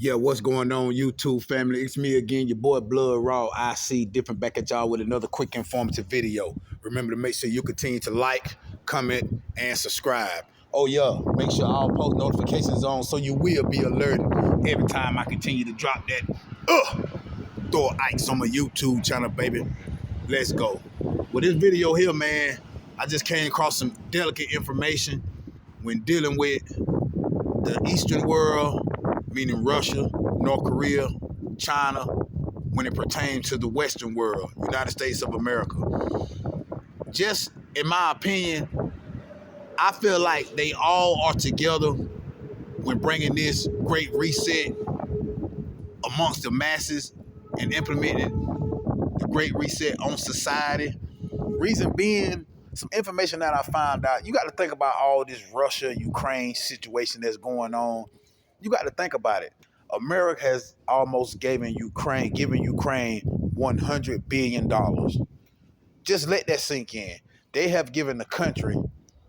Yeah, what's going on, YouTube family? It's me again, your boy Blood Raw. I see different back at y'all with another quick informative video. Remember to make sure you continue to like, comment, and subscribe. Oh yeah, make sure all post notifications on so you will be alerted every time I continue to drop that throw ice on my YouTube channel, baby. Let's go. Well, this video here, man, I just came across some delicate information when dealing with the Eastern world, meaning Russia, North Korea, China, when it pertains to the Western world, United States of America. Just in my opinion, I feel like they all are together when bringing this great reset amongst the masses and implementing the great reset on society. Reason being, some information that I found out, you got to think about all this Russia-Ukraine situation that's going on. You got to think about it. America has almost given Ukraine $100 billion. Just let that sink in. They have given the country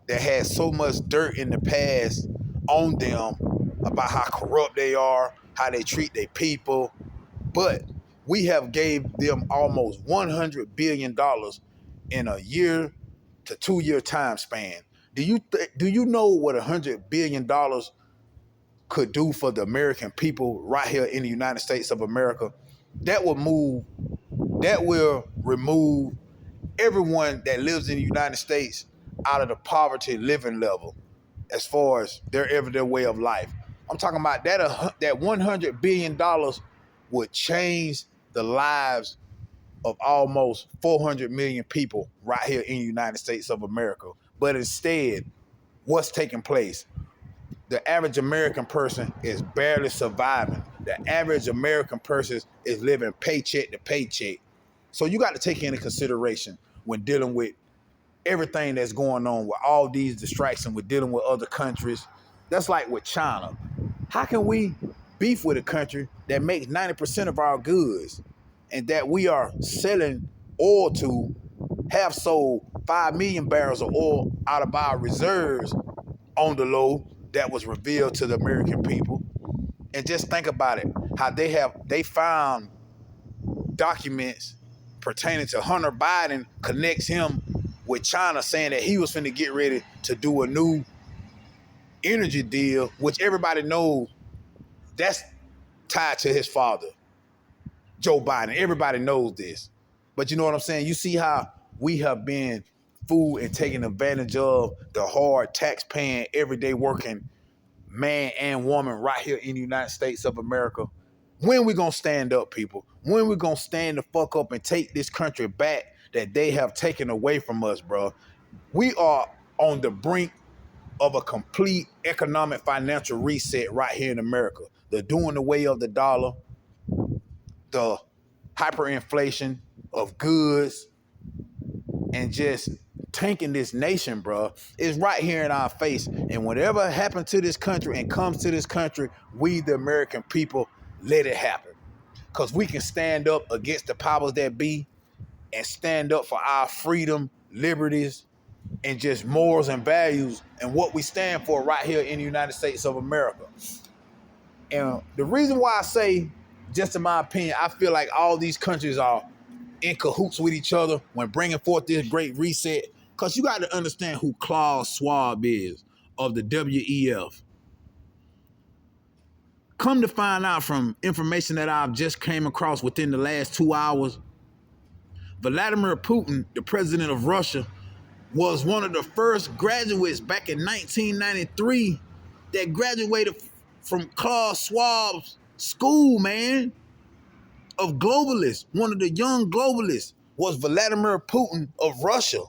that has so much dirt in the past on them about how corrupt they are, how they treat their people. But we have gave them almost $100 billion in a year to 2 year time span. Do you know what $100 billion could do for the American people right here in the United States of America? That will remove everyone that lives in the United States out of the poverty living level as far as their everyday way of life. I'm talking about that $100 billion would change the lives of almost 400 million people right here in the United States of America. But instead, what's taking place? The average American person is barely surviving. The average American person is living paycheck to paycheck. So you got to take into consideration when dealing with everything that's going on with all these distractions, with dealing with other countries. That's like with China. How can we beef with a country that makes 90% of our goods and that we are selling oil to, have sold 5 million barrels of oil out of our reserves on the low that was revealed to the American people? And just think about it, how they found documents pertaining to Hunter Biden connects him with China, saying that he was finna get ready to do a new energy deal, which everybody knows that's tied to his father, Joe Biden. Everybody knows this. But you know what I'm saying? You see how we have been fooled and taken advantage of the hard tax-paying, everyday working man and woman right here in the United States of America. When we gonna stand up, people? When we gonna stand the fuck up and take this country back that they have taken away from us, bro? We are on the brink of a complete economic financial reset right here in America. The doing away of the dollar, the hyperinflation of goods, and just tanking this nation, bro, is right here in our face. And whatever happened to this country and comes to this country, we, the American people, let it happen. Because we can stand up against the powers that be and stand up for our freedom, liberties, and just morals and values and what we stand for right here in the United States of America. And the reason why I say, just in my opinion, I feel like all these countries are in cahoots with each other when bringing forth this great reset, because you got to understand who Klaus Schwab is of the WEF. Come to find out from information that I've just came across within the last 2 hours, Vladimir Putin, the president of Russia, was one of the first graduates back in 1993 that graduated from Klaus Schwab's school, man, of globalists. One of the young globalists was Vladimir Putin of Russia.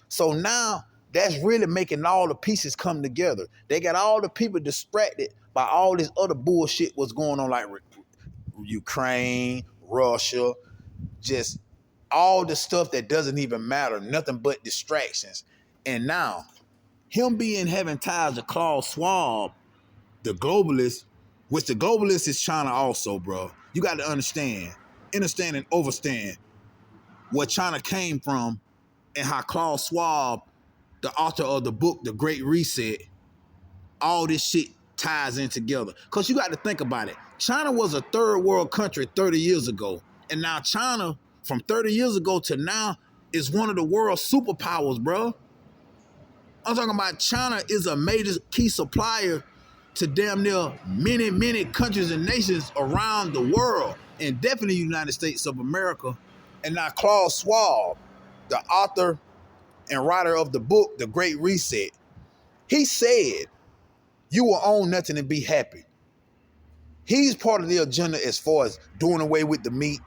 So now that's really making all the pieces come together. They got all the people distracted by all this other bullshit what's going on, like Ukraine, Russia, just all the stuff that doesn't even matter, nothing but distractions. And now, him having ties to Klaus Schwab, the globalist, which the globalist is China also, bro. You got to understand and overstand where China came from and how Klaus Schwab, the author of the book, The Great Reset, all this shit ties in together. Because you got to think about it. China was a third world country 30 years ago. And now China, from 30 years ago to now, is one of the world's superpowers, bro. I'm talking about China is a major key supplier to damn near many, many countries and nations around the world, and definitely the United States of America. And now Klaus Schwab, the author and writer of the book, The Great Reset, he said, you will own nothing and be happy. He's part of the agenda as far as doing away with the meat,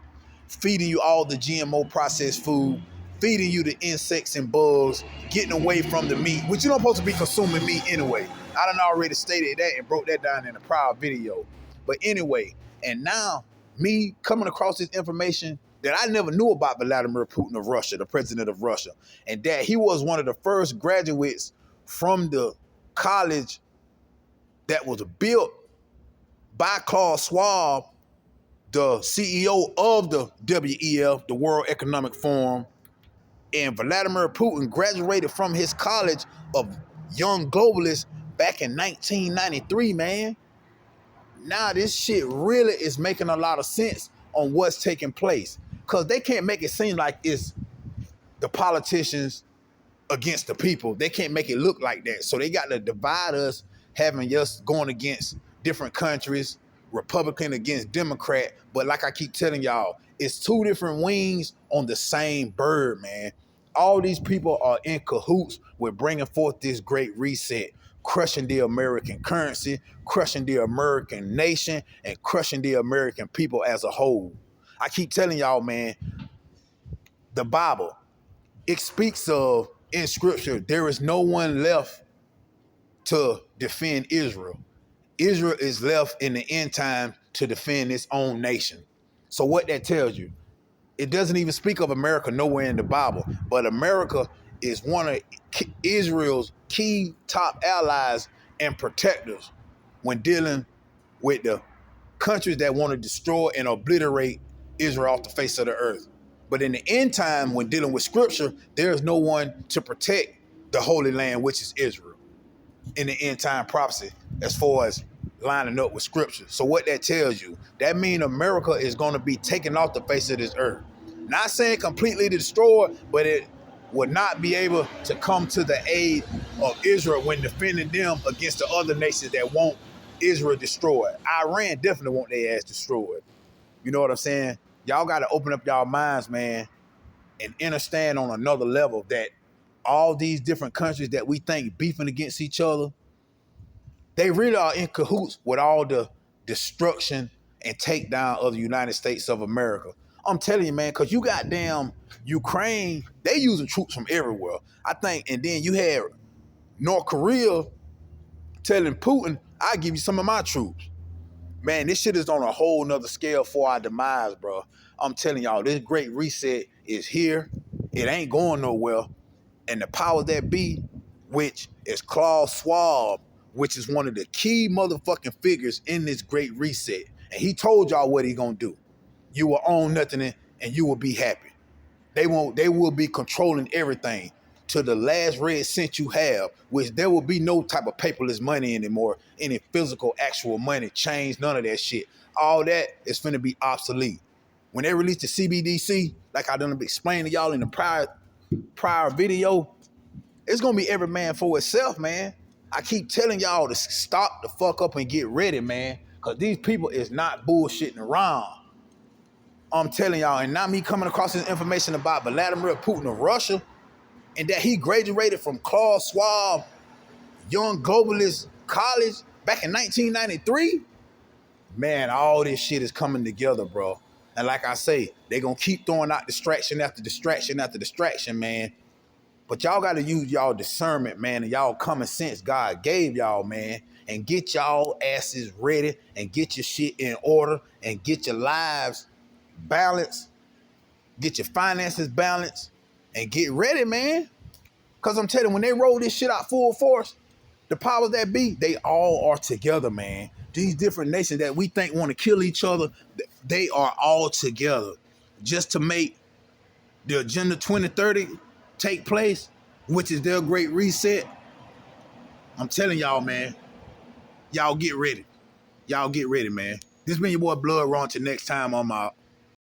feeding you all the GMO processed food, feeding you the insects and bugs, getting away from the meat, which you don't supposed to be consuming meat anyway. I done already stated that and broke that down in a prior video. But anyway, and now me coming across this information that I never knew about Vladimir Putin of Russia, the president of Russia, and that he was one of the first graduates from the college that was built by Klaus Schwab, the CEO of the WEF, the World Economic Forum. And Vladimir Putin graduated from his college of young globalists back in 1993, man. Now this shit really is making a lot of sense on what's taking place. Because they can't make it seem like it's the politicians against the people. They can't make it look like that. So they got to divide us, having us going against different countries, Republican against Democrat. But like I keep telling y'all, it's two different wings on the same bird, man. All these people are in cahoots with bringing forth this great reset, crushing the American currency, crushing the American nation, and crushing the American people as a whole. I keep telling y'all, man, the Bible, it speaks of, in scripture, there is no one left to defend Israel. Israel is left in the end time to defend its own nation. So what that tells you, it doesn't even speak of America nowhere in the Bible, but America is one of Israel's key top allies and protectors when dealing with the countries that want to destroy and obliterate Israel off the face of the earth. But in the end time, when dealing with scripture, there is no one to protect the Holy Land, which is Israel, in the end time prophecy, as far as lining up with scripture. So what that tells you, that means America is going to be taken off the face of this earth. Not saying completely destroyed, but it would not be able to come to the aid of Israel when defending them against the other nations that want Israel destroyed. Iran definitely want their ass destroyed. You know what I'm saying? Y'all got to open up y'all minds, man, and understand on another level that all these different countries that we think beefing against each other, they really are in cahoots with all the destruction and takedown of the United States of America. I'm telling you, man, because you got damn Ukraine, they using troops from everywhere. I think, and then you had North Korea telling Putin, I'll give you some of my troops. Man, this shit is on a whole nother scale for our demise, bro. I'm telling y'all, this great reset is here. It ain't going nowhere. And the powers that be, which is Klaus Schwab, which is one of the key motherfucking figures in this great reset. And he told y'all what he gonna do. You will own nothing and you will be happy. They will be controlling everything to the last red cent you have, which there will be no type of paperless money anymore, any physical actual money, change, none of that shit. All that is finna be obsolete. When they release the CBDC, like I done explained to y'all in the prior video, it's gonna be every man for itself, man. I keep telling y'all to stop the fuck up and get ready, man, because these people is not bullshitting around. I'm telling y'all, and not me coming across this information about Vladimir Putin of Russia, and that he graduated from Klaus Schwab Young Globalist College back in 1993. Man, all this shit is coming together, bro. And like I say, they gonna keep throwing out distraction after distraction after distraction, man. But y'all gotta use y'all discernment, man, and y'all common sense God gave y'all, man, and get y'all asses ready and get your shit in order and get your lives balanced, get your finances balanced, and get ready, man. Because I'm telling you, when they roll this shit out full force, the powers that be, they all are together, man. These different nations that we think want to kill each other, they are all together just to make the Agenda 2030 take place, which is their great reset. I'm telling y'all, man, Y'all get ready. Y'all get ready, man. This been your boy Blood Raw. Till next time on my